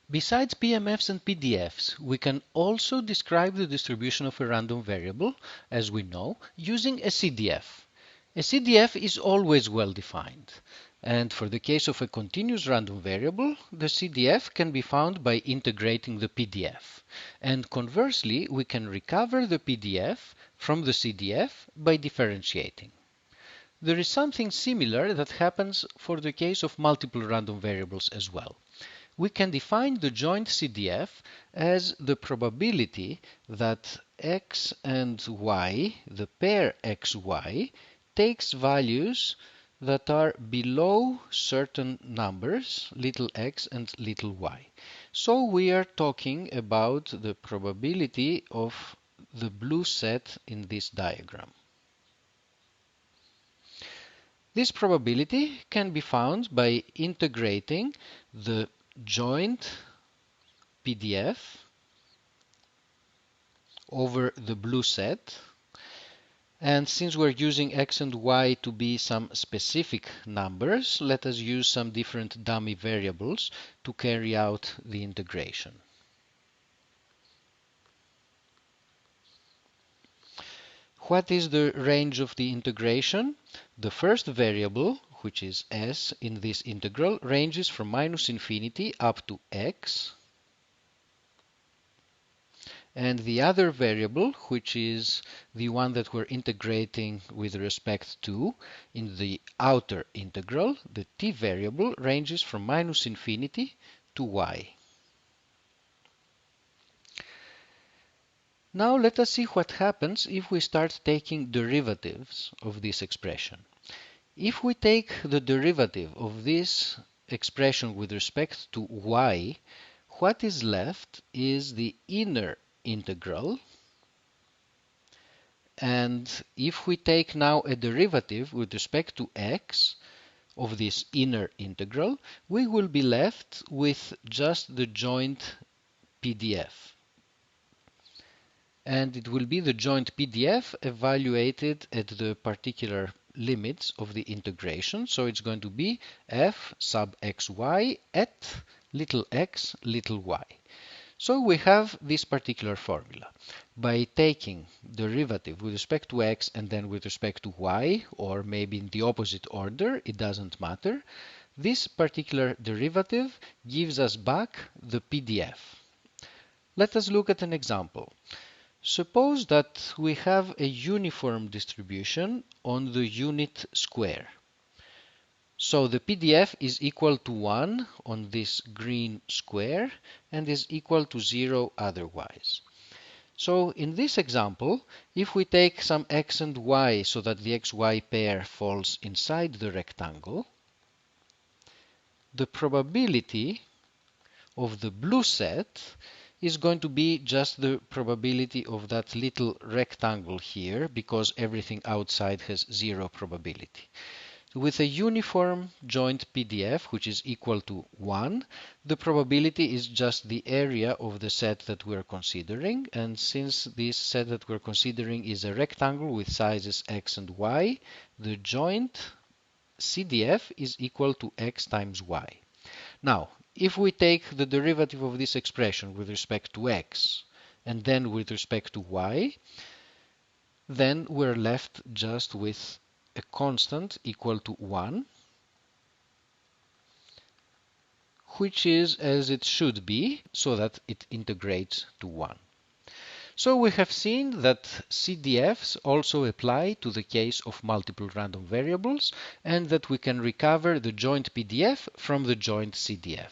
Besides PMFs and PDFs, we can also describe the distribution of a random variable, as we know, using a CDF. A CDF is always well defined, and for the case of a continuous random variable, the CDF can be found by integrating the PDF. And conversely, we can recover the PDF from the CDF by differentiating. There is something similar that happens for the case of multiple random variables as well. We can define the joint CDF as the probability that x and y, the pair xy, takes values that are below certain numbers, little x and little y. So we are talking about the probability of the blue set in this diagram. This probability can be found by integrating the joint PDF over the blue set. And since we're using x and y to be some specific numbers, let us use some different dummy variables to carry out the integration. What is the range of the integration? The first variable, which is s in this integral, ranges from -infinity up to x. And the other variable, which is the one that we're integrating with respect to in the outer integral, the t variable, ranges from -infinity to y. Now let us see what happens if we start taking derivatives of this expression. If we take the derivative of this expression with respect to y, what is left is the inner integral. And if we take now a derivative with respect to x of this inner integral, we will be left with just the joint PDF. And it will be the joint PDF evaluated at the particular limits of the integration. So it's going to be f sub xy at little x, little y. So we have this particular formula. By taking derivative with respect to x and then with respect to y, or maybe in the opposite order, it doesn't matter, this particular derivative gives us back the PDF. Let us look at an example. Suppose that we have a uniform distribution on the unit square. So the PDF is equal to 1 on this green square and is equal to 0 otherwise. So in this example, if we take some x and y so that the xy pair falls inside the rectangle, the probability of the blue set is going to be just the probability of that little rectangle here, because everything outside has 0 probability. With a uniform joint PDF, which is equal to 1, the probability is just the area of the set that we're considering. And since this set that we're considering is a rectangle with sizes x and y, the joint CDF is equal to x times y. Now, if we take the derivative of this expression with respect to x and then with respect to y, then we're left just with a constant equal to 1, which is as it should be, so that it integrates to 1. So we have seen that CDFs also apply to the case of multiple random variables, and that we can recover the joint PDF from the joint CDF.